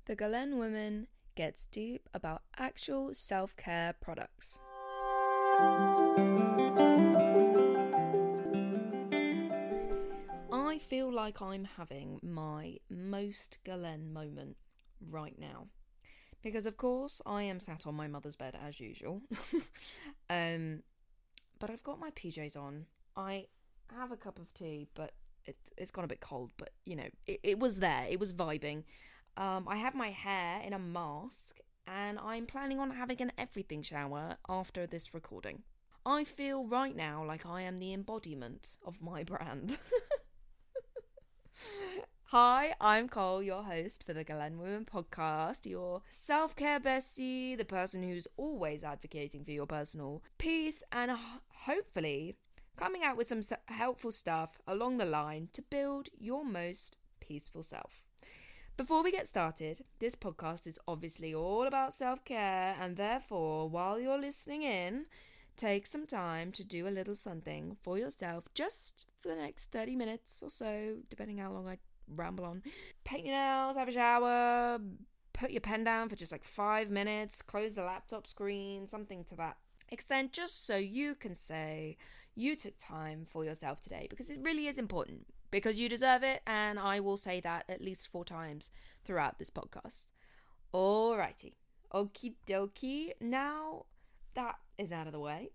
The Galene Woman gets deep about actual self-care products. I feel like I'm having my most Galene moment right now. Because of course I am sat on my mother's bed as usual. But I've got my PJs on. I have a cup of tea, but it's gone a bit cold, but you know, it was there. It was vibing. I have my hair in a mask and I'm planning on having an everything shower after this recording. I feel right now like I am the embodiment of my brand. Hi, I'm Cole, your host for the Galene Woman podcast, your self-care bestie, the person who's always advocating for your personal peace and hopefully coming out with some helpful stuff along the line to build your most peaceful self. Before we get started, this podcast is obviously all about self-care, and therefore, while you're listening in, take some time to do a little something for yourself just for the next 30 minutes or so, depending how long I ramble on. Paint your nails, have a shower, put your pen down for just like 5 minutes, close the laptop screen, something to that extent, just so you can say you took time for yourself today, because it really is important, because you deserve it, and I will say that at least 4 times throughout this podcast. Alrighty, okie dokie, now that is out of the way.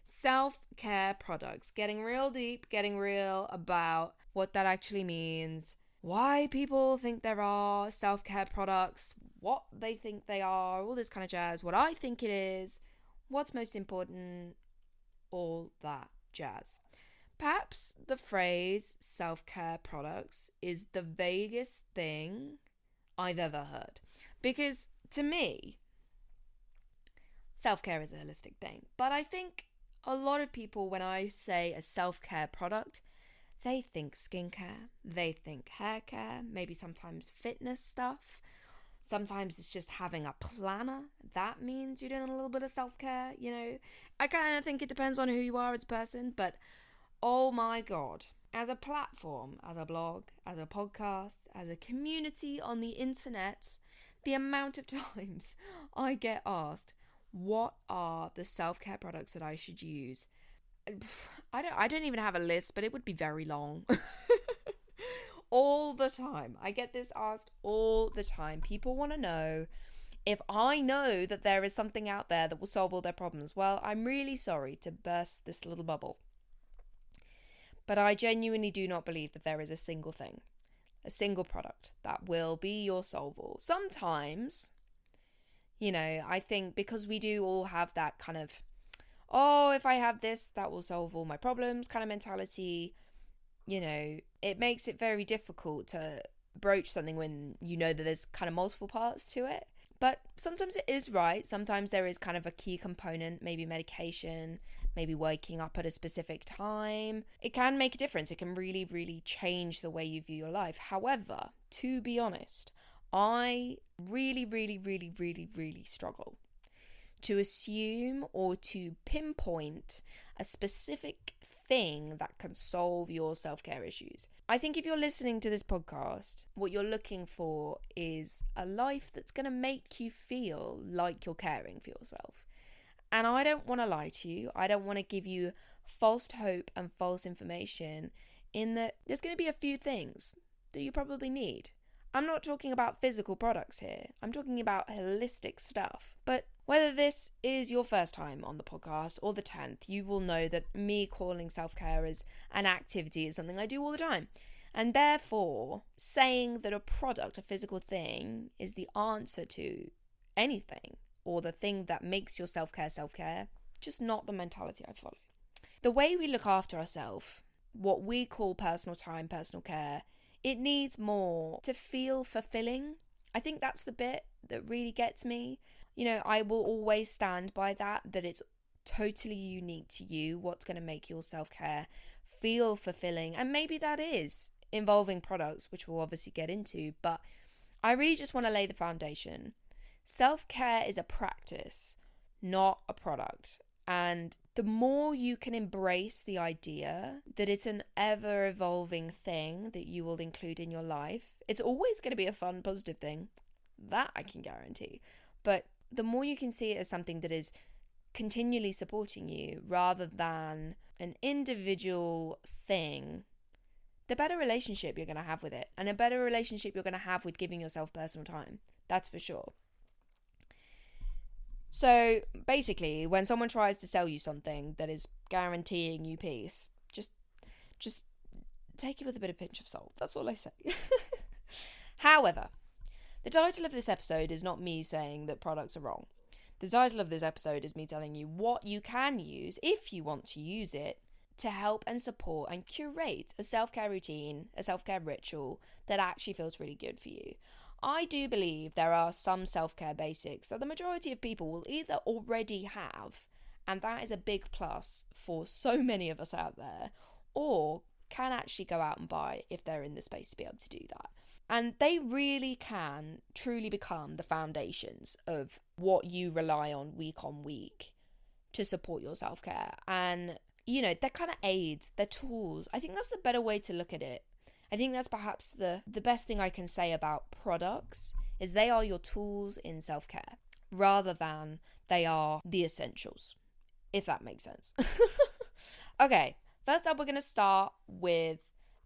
Self-care products, getting real deep, getting real about what that actually means, why people think there are self-care products, what they think they are, all this kind of jazz, what I think it is, what's most important, all that jazz. Perhaps the phrase self-care products is the vaguest thing I've ever heard, because to me, self-care is a holistic thing. But I think a lot of people, when I say a self-care product, they think skincare, they think hair care, maybe sometimes fitness stuff. Sometimes it's just having a planner. That means you're doing a little bit of self-care, you know. I kind of think it depends on who you are as a person, but oh my God. As a platform, as a blog, as a podcast, as a community on the internet, the amount of times I get asked, what are the self-care products that I should use? I don't even have a list, but it would be very long. All the time. I get this asked all the time. People want to know if I know that there is something out there that will solve all their problems. Well, I'm really sorry to burst this little bubble, but I genuinely do not believe that there is a single thing, a single product that will be your solve-all. Sometimes, you know, I think because we do all have that kind of, oh, if I have this, that will solve all my problems kind of mentality, you know, it makes it very difficult to broach something when you know that there's kind of multiple parts to it. But sometimes it is right. Sometimes there is kind of a key component, maybe medication, maybe waking up at a specific time. It can make a difference. It can really, really change the way you view your life. However, to be honest, I really, really, really, really, really struggle to assume or to pinpoint a specific thing that can solve your self-care issues. I think if you're listening to this podcast, what you're looking for is a life that's going to make you feel like you're caring for yourself. And I don't want to lie to you. I don't want to give you false hope and false information in that there's going to be a few things that you probably need. I'm not talking about physical products here. I'm talking about holistic stuff. But whether this is your first time on the podcast or the 10th, you will know that me calling self-care as an activity is something I do all the time. And therefore, saying that a product, a physical thing, is the answer to anything, or the thing that makes your self-care, just not the mentality I follow. The way we look after ourselves, what we call personal time, personal care, it needs more to feel fulfilling. I think that's the bit that really gets me. You know, I will always stand by that it's totally unique to you, what's going to make your self-care feel fulfilling. And maybe that is involving products, which we'll obviously get into, but I really just want to lay the foundation. Self-care is a practice, not a product. And the more you can embrace the idea that it's an ever-evolving thing that you will include in your life, it's always going to be a fun, positive thing. That I can guarantee. But the more you can see it as something that is continually supporting you rather than an individual thing, the better relationship you're going to have with it, and a better relationship you're going to have with giving yourself personal time. That's for sure. So basically, when someone tries to sell you something that is guaranteeing you peace, just take it with a bit of pinch of salt. That's all I say. However, the title of this episode is not me saying that products are wrong. The title of this episode is me telling you what you can use, if you want to use it, to help and support and curate a self-care routine, a self-care ritual that actually feels really good for you. I do believe there are some self-care basics that the majority of people will either already have, and that is a big plus for so many of us out there, or can actually go out and buy if they're in the space to be able to do that. And they really can truly become the foundations of what you rely on week to support your self-care. And, you know, they're kind of aids, they're tools. I think that's the better way to look at it. I think that's perhaps the best thing I can say about products is they are your tools in self-care rather than they are the essentials, if that makes sense. Okay, first up, we're going to start with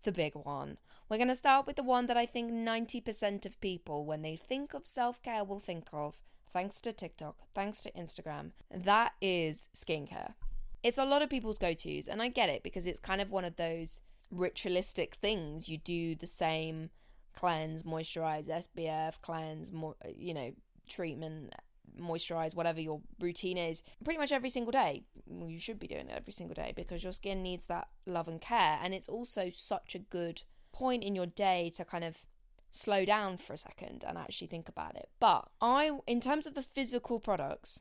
the big one. We're going to start with the one that I think 90% of people, when they think of self-care, will think of, thanks to TikTok, thanks to Instagram. That is skincare. It's a lot of people's go-tos, and I get it because it's kind of one of those ritualistic things. You do the same cleanse, moisturize, SPF, cleanse, treatment, moisturize, whatever your routine is, pretty much every single day. Well, you should be doing it every single day because your skin needs that love and care, and it's also such a good point in your day to kind of slow down for a second and actually think about it. But in terms of the physical products,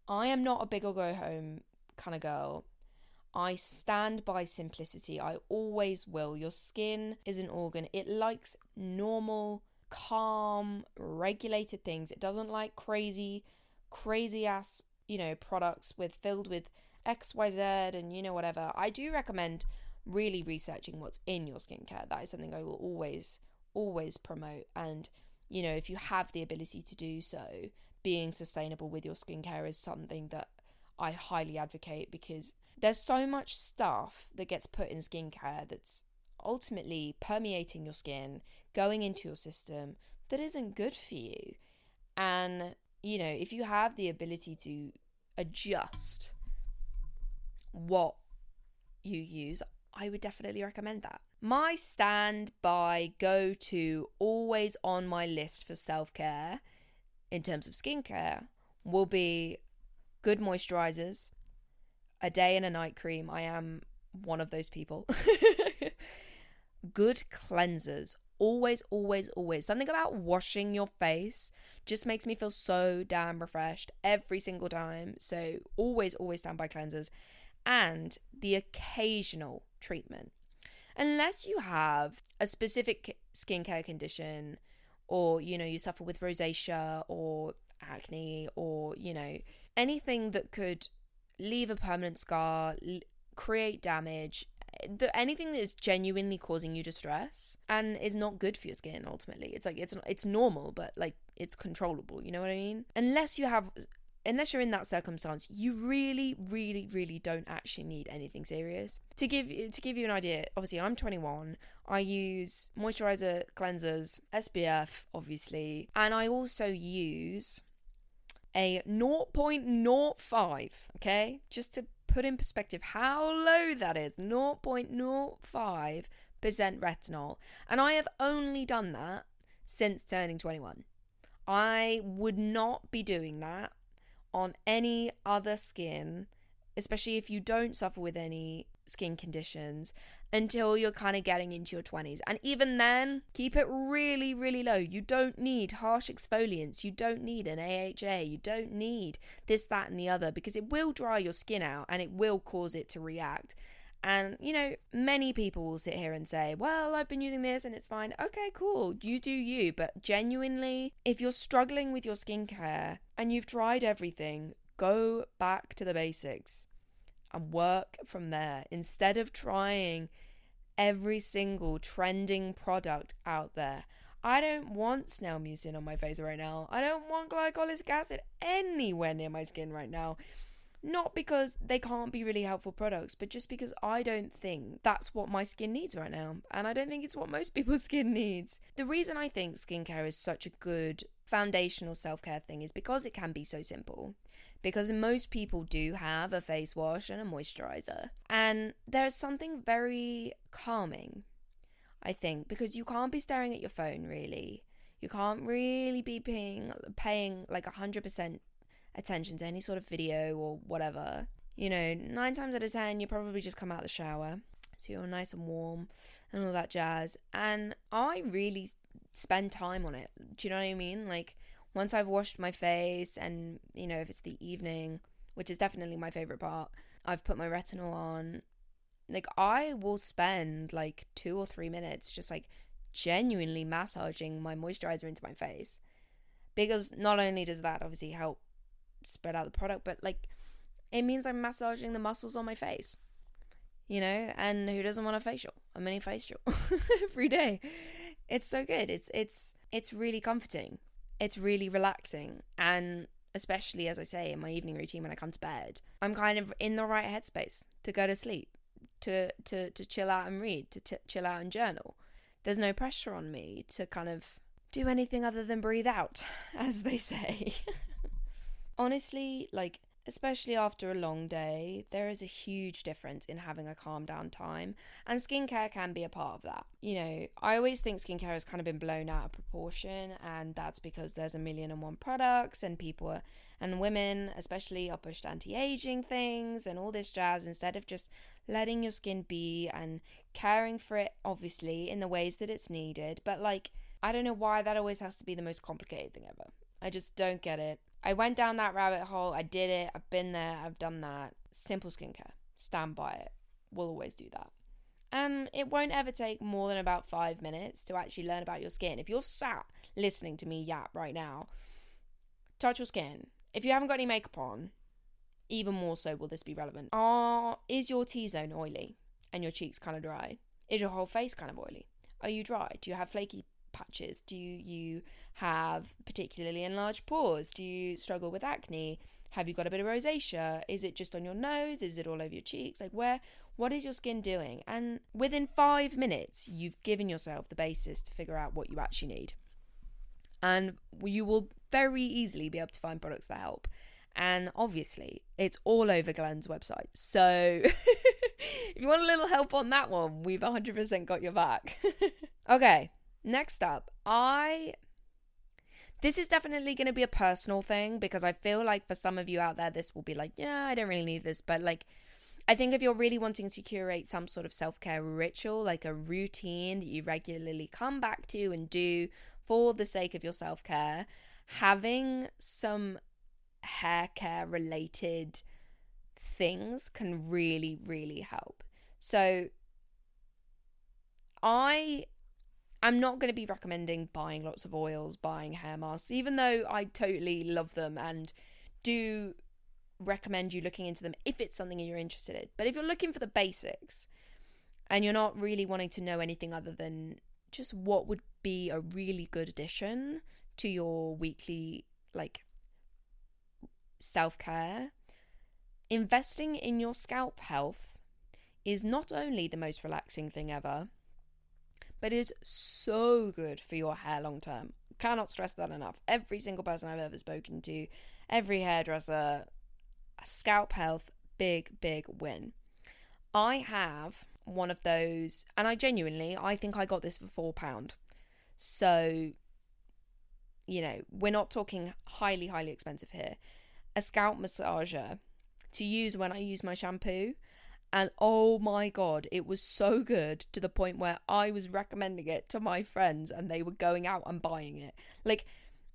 I am not a big or go home kind of girl. I stand by simplicity. I always will. Your skin is an organ. It likes normal, calm, regulated things. It doesn't like crazy ass, products filled with XYZ and whatever. I do recommend really researching what's in your skincare. That is something I will always promote. And, if you have the ability to do so, being sustainable with your skincare is something that I highly advocate, because there's so much stuff that gets put in skincare that's ultimately permeating your skin, going into your system, that isn't good for you. And, if you have the ability to adjust what you use, I would definitely recommend that. My standby go-to, always on my list for self-care in terms of skincare, will be good moisturizers, a day and a night cream. I am one of those people. Good cleansers. Always. Something about washing your face just makes me feel so damn refreshed every single time. So always stand by cleansers. And the occasional treatment. Unless you have a specific skincare condition, or, you suffer with rosacea or acne, or, anything that could leave a permanent scar, create damage, anything that is genuinely causing you distress and is not good for your skin. Ultimately, it's normal, but it's controllable. You know what I mean? Unless you're in that circumstance, you really don't actually need anything serious. To give you an idea, obviously I'm 21. I use moisturizer, cleansers, SPF, obviously, and I also use a 0.05, okay? Just to put in perspective how low that is, 0.05% retinol. And I have only done that since turning 21. I would not be doing that on any other skin, especially if you don't suffer with any skin conditions, until you're kind of getting into your 20s. And even then, keep it really low. You don't need harsh exfoliants. You don't need an AHA. You don't need this, that, and the other, because it will dry your skin out and it will cause it to react. And, many people will sit here and say, well, I've been using this and it's fine. Okay, cool. You do you. But genuinely, if you're struggling with your skincare and you've tried everything, go back to the basics and work from there instead of trying every single trending product out there. I don't want snail mucin on my face right now. I don't want glycolic acid anywhere near my skin right now. Not because they can't be really helpful products, but just because I don't think that's what my skin needs right now. And I don't think it's what most people's skin needs. The reason I think skincare is such a good foundational self-care thing is because it can be so simple. Because most people do have a face wash and a moisturizer. And there's something very calming, I think, because you can't be staring at your phone, really. You can't really be paying like 100% attention to any sort of video or whatever. 9 times out of 10 you probably just come out of the shower, so you're nice and warm and all that jazz. And I really spend time on it. Do you know what I mean? Like, once I've washed my face and, if it's the evening, which is definitely my favorite part, I've put my retinol on. Like, I will spend like 2 or 3 minutes just like genuinely massaging my moisturizer into my face, because not only does that obviously help spread out the product, but like it means I'm massaging the muscles on my face, and who doesn't want a mini facial every day? It's so good. It's really comforting. It's really relaxing. And especially, as I say, in my evening routine when I come to bed, I'm kind of in the right headspace to go to sleep, to chill out and read, to chill out and journal. There's no pressure on me to kind of do anything other than breathe out, as they say. Honestly, like, especially after a long day, there is a huge difference in having a calm down time, and skincare can be a part of that. I always think skincare has kind of been blown out of proportion, and that's because there's 1,000,001 products, and and women especially are pushed anti-aging things and all this jazz, instead of just letting your skin be and caring for it, obviously, in the ways that it's needed. But like, I don't know why that always has to be the most complicated thing ever. I just don't get it. I went down that rabbit hole. I did it. I've been there. I've done that. Simple skincare. Stand by it. We'll always do that. And it won't ever take more than about 5 minutes to actually learn about your skin. If you're sat listening to me yap right now, touch your skin. If you haven't got any makeup on, even more so will this be relevant. Is your T-zone oily and your cheeks kind of dry? Is your whole face kind of oily? Are you dry? Do you have flaky patches? Do you have particularly enlarged pores? Do you struggle with acne? Have you got a bit of rosacea? Is it just on your nose? Is it all over your cheeks? Like, what is your skin doing? And within 5 minutes, you've given yourself the basis to figure out what you actually need. And you will very easily be able to find products that help. And obviously, it's all over Glen's website. So if you want a little help on that one, we've 100% got your back. Okay. Next up, this is definitely going to be a personal thing, because I feel like for some of you out there, this will be like, yeah, I don't really need this. But like, I think if you're really wanting to curate some sort of self-care ritual, like a routine that you regularly come back to and do for the sake of your self-care, having some hair care related things can really, really help. So I'm not going to be recommending buying lots of oils, buying hair masks, even though I totally love them and do recommend you looking into them if it's something you're interested in. But if you're looking for the basics and you're not really wanting to know anything other than just what would be a really good addition to your weekly, like, self-care, investing in your scalp health is not only the most relaxing thing ever, but is so good for your hair long term. Cannot stress that enough. Every single person I've ever spoken to, every hairdresser, scalp health, big win. I have one of those, and I think I got this for £4. So, we're not talking highly expensive here. A scalp massager to use when I use my shampoo. And oh my God, it was so good to the point where I was recommending it to my friends and they were going out and buying it. Like,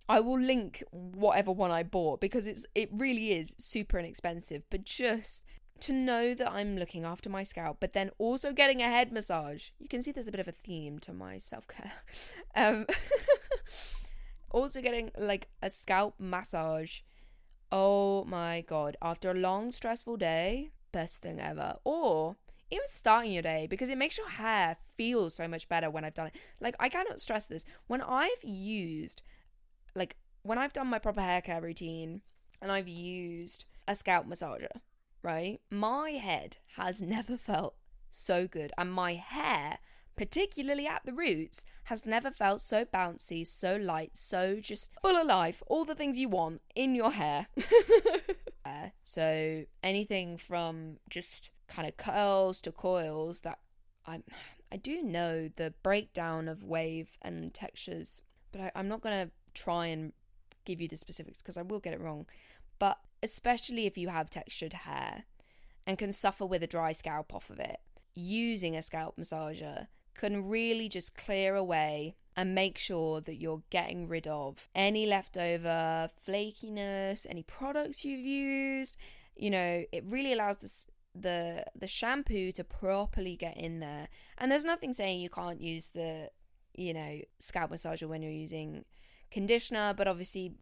I will link whatever one I bought, because it really is super inexpensive. But just to know that I'm looking after my scalp, but then also getting a head massage. You can see there's a bit of a theme to my self-care. Also getting like a scalp massage Oh my God. After a long, stressful day, best thing ever. Or even starting your day, because it makes your hair feel so much better when I've done it. Like, I cannot stress this. When I've done my proper hair care routine and I've used a scalp massager, right? My head has never felt so good. And my hair, particularly at the roots, has never felt so bouncy, so light, so just full of life. All the things you want in your hair. So anything from just kind of curls to coils that I do know the breakdown of wave and textures, but I'm not going to try and give you the specifics because I will get it wrong. But especially if you have textured hair and can suffer with a dry scalp off of it, using a scalp massager can really just clear away and make sure that you're getting rid of any leftover flakiness, any products you've used. You know, it really allows the shampoo to properly get in there. And there's nothing saying you can't use the, scalp massager when you're using conditioner, but obviously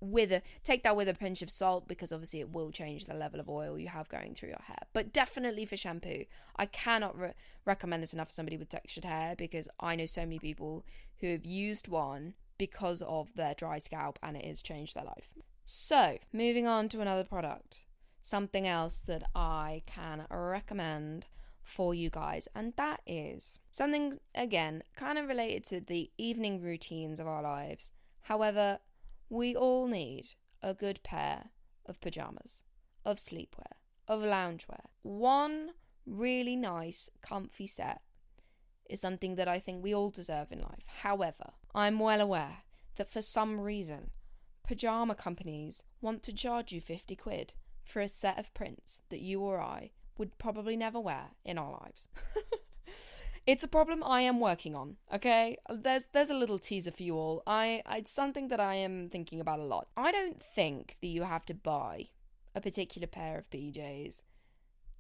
take that with a pinch of salt, because obviously it will change the level of oil you have going through your hair. But definitely for shampoo, I cannot recommend this enough for somebody with textured hair, because I know so many people who have used one because of their dry scalp and it has changed their life. So moving on to another product, something else that I can recommend for you guys, and that is something, again, kind of related to the evening routines of our lives. However, we all need a good pair of pajamas, of sleepwear, of loungewear. One really nice, comfy set is something that I think we all deserve in life. However, I'm well aware that for some reason, pajama companies want to charge you 50 quid for a set of prints that you or I would probably never wear in our lives. It's a problem I am working on, okay? There's a little teaser for you all. It's something that I am thinking about a lot. I don't think that you have to buy a particular pair of PJs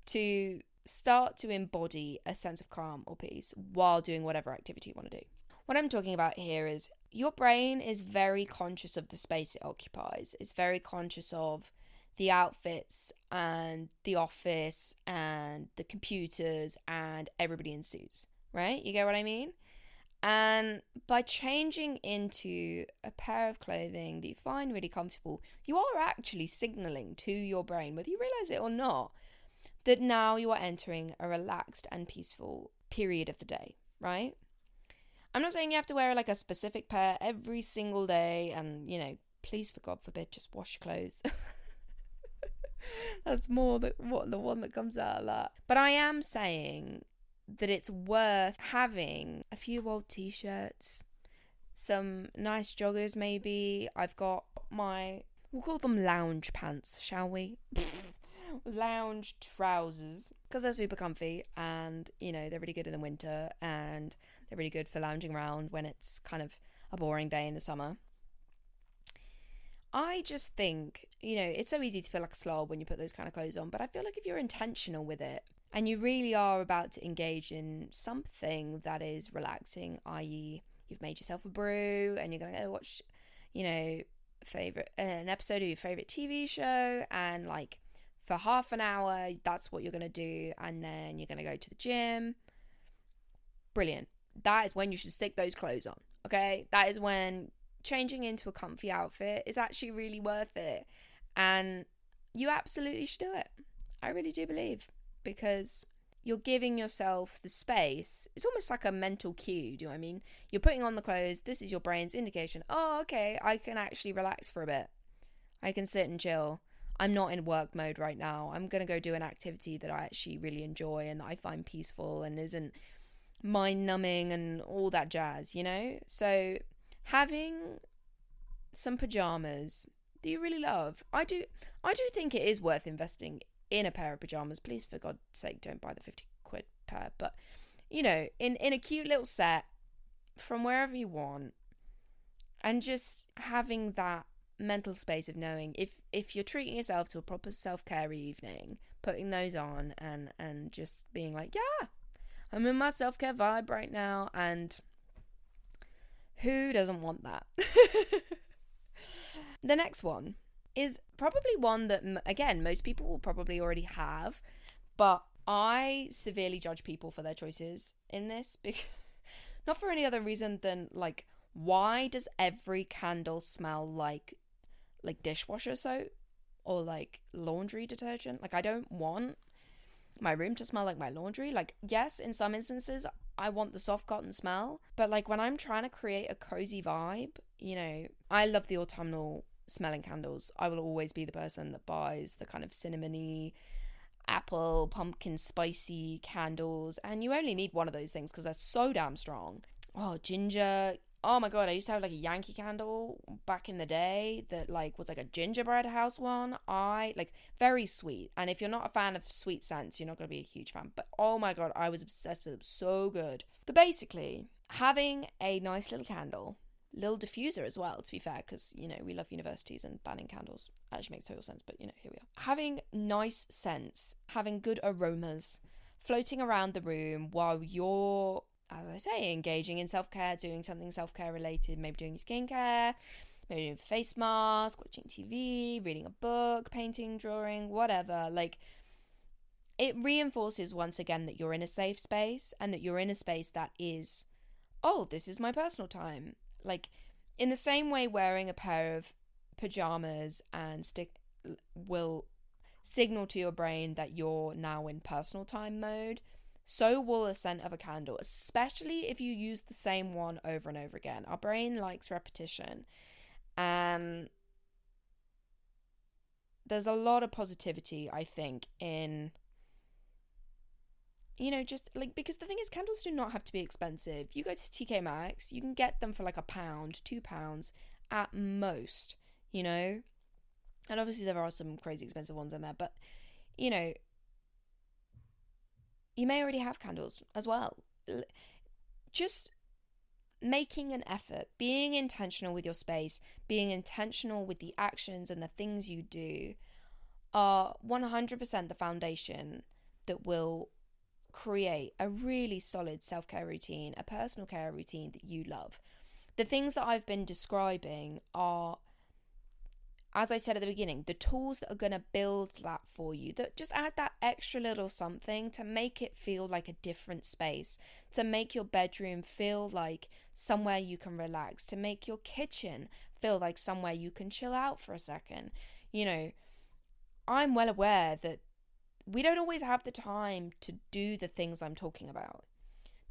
to start to embody a sense of calm or peace while doing whatever activity you want to do. What I'm talking about here is your brain is very conscious of the space it occupies. It's very conscious of the outfits and the office and the computers and everybody in suits, right? You get what I mean? And by changing into a pair of clothing that you find really comfortable, you are actually signaling to your brain, whether you realize it or not, that now you are entering a relaxed and peaceful period of the day, right? I'm not saying you have to wear like a specific pair every single day and, please, for God forbid, just wash your clothes. That's more the one that comes out of that. But I am saying that it's worth having a few old t-shirts, some nice joggers maybe. I've got we'll call them lounge pants, shall we? Lounge trousers, because they're super comfy and, they're really good in the winter and they're really good for lounging around when it's kind of a boring day in the summer. I just think, it's so easy to feel like a slob when you put those kind of clothes on, but I feel like if you're intentional with it and you really are about to engage in something that is relaxing, i.e. you've made yourself a brew and you're going to go watch, an episode of your favorite TV show, and like for half an hour, that's what you're going to do, and then you're going to go to the gym. Brilliant. That is when you should stick those clothes on, okay? That is when changing into a comfy outfit is actually really worth it, and you absolutely should do it. I really do believe, because you're giving yourself the space. It's almost like a mental cue. Do you know what I mean? You're putting on the clothes. This is your brain's indication. Oh, okay, I can actually relax for a bit. I can sit and chill. I'm not in work mode right now. I'm going to go do an activity that I actually really enjoy and that I find peaceful and isn't mind numbing and all that jazz, So having some pajamas that you really love, I do think it is worth investing in a pair of pajamas. Please, for God's sake, don't buy the 50 quid pair, but in a cute little set from wherever you want, and just having that mental space of knowing if you're treating yourself to a proper self-care evening, putting those on and just being like, yeah, I'm in my self-care vibe right now, and who doesn't want that? The next one is probably one that, again, most people will probably already have, but I severely judge people for their choices in this, because not for any other reason than, like, why does every candle smell like dishwasher soap or like laundry detergent? Like, I don't want my room to smell like my laundry. Like, yes, in some instances I want the soft cotton smell, but like when I'm trying to create a cozy vibe, you know, I love the autumnal smelling candles. I will always be the person that buys the kind of cinnamony, apple, pumpkin, spicy candles, and you only need one of those things because they're so damn strong. Oh, ginger. Oh my god, I used to have like a Yankee candle back in the day that like was like a gingerbread house one. I like, very sweet. And if you're not a fan of sweet scents, you're not going to be a huge fan. But oh my god, I was obsessed with them. So good. But basically, having a nice little candle, little diffuser as well, to be fair, because, you know, we love universities and banning candles actually makes total sense, but, you know, here we are. Having nice scents, having good aromas floating around the room while you're, as I say, engaging in self-care, doing something self-care related, maybe doing your skincare, maybe doing a face mask, watching TV, reading a book, painting, drawing, whatever. Like, it reinforces once again that you're in a safe space, and that you're in a space that is, oh, this is my personal time. Like, in the same way wearing a pair of pajamas and will signal to your brain that you're now in personal time mode, so will the scent of a candle, especially if you use the same one over and over again. Our brain likes repetition, and there's a lot of positivity, I think, in, you know, just like, because the thing is, candles do not have to be expensive. You go to TK Maxx, you can get them for like £1, £2 at most, you know. And obviously there are some crazy expensive ones in there, but, you know, you may already have candles as well. Just making an effort, being intentional with your space, being intentional with the actions and the things you do are 100% the foundation that will create a really solid self-care routine, a personal care routine that you love. The things that I've been describing are, as I said at the beginning, the tools that are going to build that for you, that just add that extra little something to make it feel like a different space, to make your bedroom feel like somewhere you can relax, to make your kitchen feel like somewhere you can chill out for a second. You know, I'm well aware that we don't always have the time to do the things I'm talking about.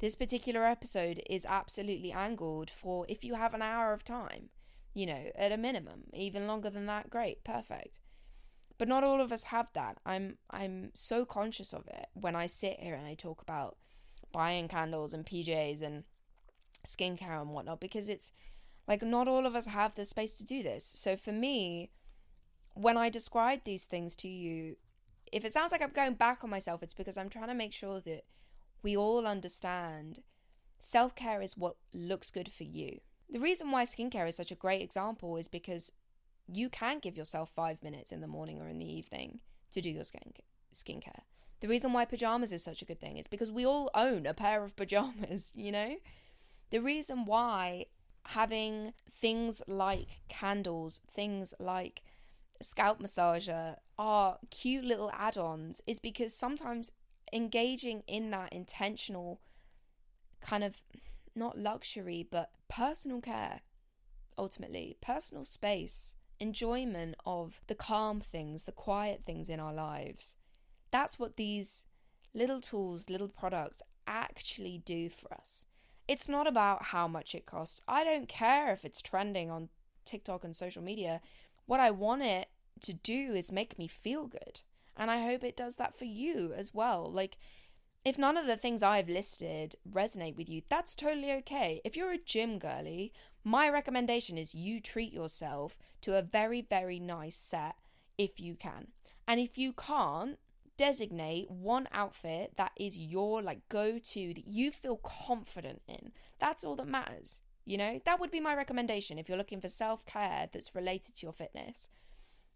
This particular episode is absolutely angled for if you have an hour of time. You know, at a minimum, even longer than that, great, perfect. But not all of us have that. I'm so conscious of it when I sit here and I talk about buying candles and PJs and skincare and whatnot, because it's like, not all of us have the space to do this. So for me, when I describe these things to you, if it sounds like I'm going back on myself, it's because I'm trying to make sure that we all understand self-care is what looks good for you. The reason why skincare is such a great example is because you can give yourself 5 minutes in the morning or in the evening to do your skincare. The reason why pajamas is such a good thing is because we all own a pair of pajamas, you know? The reason why having things like candles, things like a scalp massager are cute little add-ons is because sometimes engaging in that intentional kind of, not luxury, but personal care, ultimately, personal space, enjoyment of the calm things, the quiet things in our lives. That's what these little tools, little products actually do for us. It's not about how much it costs. I don't care if it's trending on TikTok and social media. What I want it to do is make me feel good. And I hope it does that for you as well. Like, if none of the things I've listed resonate with you, that's totally okay. If you're a gym girly, my recommendation is you treat yourself to a very, very nice set if you can. And if you can't, designate one outfit that is your like go-to, that you feel confident in. That's all that matters. You know, that would be my recommendation if you're looking for self-care that's related to your fitness.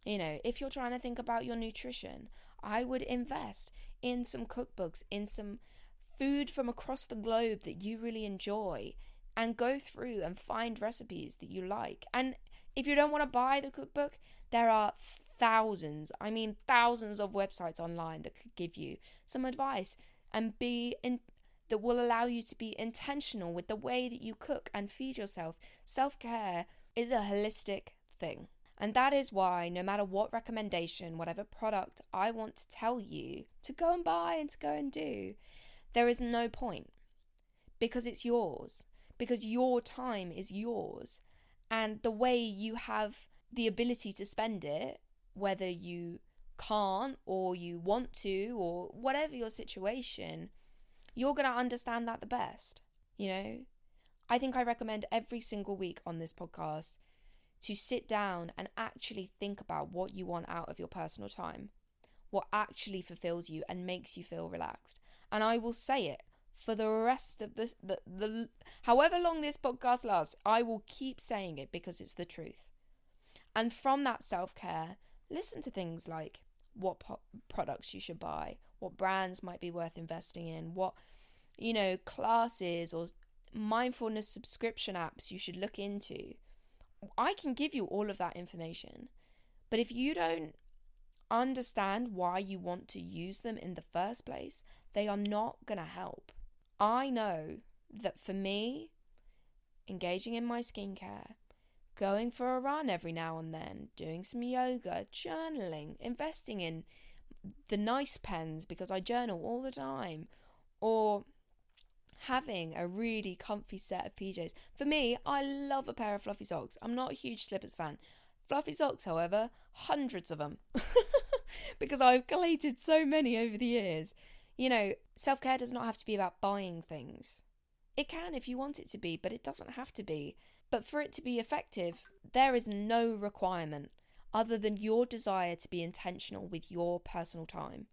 You know, if you're trying to think about your nutrition, I would invest in some cookbooks, in some food from across the globe that you really enjoy, and go through and find recipes that you like. And If you don't want to buy the cookbook, there are thousands of websites online that could give you some advice and that will allow you to be intentional with the way that you cook and feed yourself. Self-care is a holistic thing. And that is why no matter what recommendation, whatever product I want to tell you to go and buy and to go and do, there is no point, because it's yours, because your time is yours. And the way you have the ability to spend it, whether you can't or you want to or whatever your situation, you're going to understand that the best. I think I recommend every single week on this podcast to sit down and actually think about what you want out of your personal time, what actually fulfills you and makes you feel relaxed. And I will say it for the rest of the however long this podcast lasts, I will keep saying it because it's the truth. And from that self-care, listen to things like what products you should buy, what brands might be worth investing in, what, classes or mindfulness subscription apps you should look into. I can give you all of that information. But if you don't understand why you want to use them in the first place, they are not going to help. I know that for me, engaging in my skincare, going for a run every now and then, doing some yoga, journaling, investing in the nice pens because I journal all the time, or having a really comfy set of PJs. For me, I love a pair of fluffy socks. I'm not a huge slippers fan. Fluffy socks, however, hundreds of them. Because I've collated so many over the years. Self-care does not have to be about buying things. It can if you want it to be, but it doesn't have to be. But for it to be effective, there is no requirement other than your desire to be intentional with your personal time.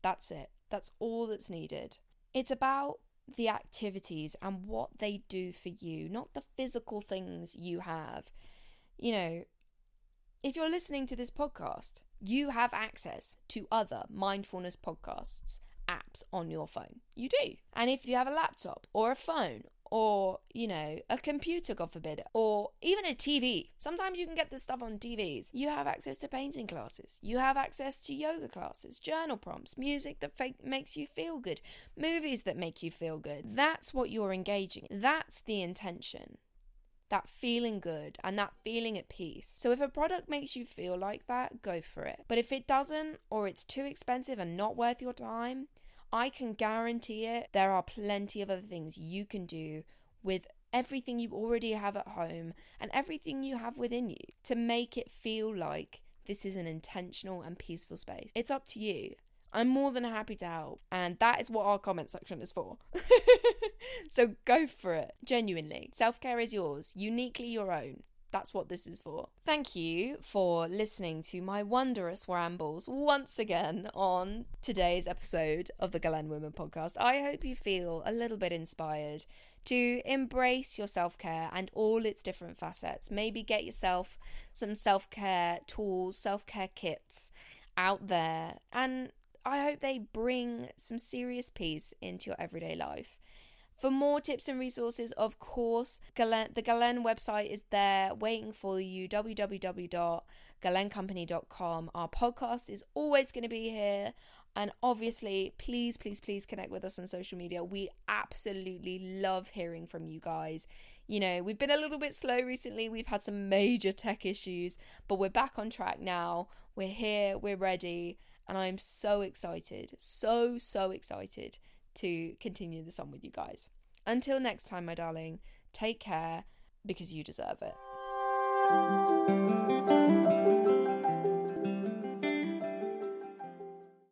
That's it. That's all that's needed. It's about the activities and what they do for you, not the physical things you have. If you're listening to this podcast, you have access to other mindfulness podcasts, apps on your phone. You do. And if you have a laptop or a phone or, a computer, God forbid, or even a TV. Sometimes you can get this stuff on TVs. You have access to painting classes. You have access to yoga classes, journal prompts, music that makes you feel good, movies that make you feel good. That's what you're engaging in. That's the intention. That feeling good and that feeling at peace. So if a product makes you feel like that, go for it. But if it doesn't, or it's too expensive and not worth your time, I can guarantee it, there are plenty of other things you can do with everything you already have at home and everything you have within you to make it feel like this is an intentional and peaceful space. It's up to you. I'm more than happy to help. And that is what our comment section is for. So go for it. Genuinely. Self-care is yours. Uniquely your own. That's what this is for. Thank you for listening to my wondrous rambles once again on today's episode of the Galene Woman podcast. I hope you feel a little bit inspired to embrace your self-care and all its different facets. Maybe get yourself some self-care tools, self-care kits out there. And I hope they bring some serious peace into your everyday life. For more tips and resources, of course, the Galene website is there waiting for you, www.galenecompany.com. Our podcast is always going to be here. And obviously, please connect with us on social media. We absolutely love hearing from you guys. We've been a little bit slow recently. We've had some major tech issues, but we're back on track now. We're here, we're ready. And I'm so excited, so excited to continue this on with you guys. Until next time, my darling, take care because you deserve it.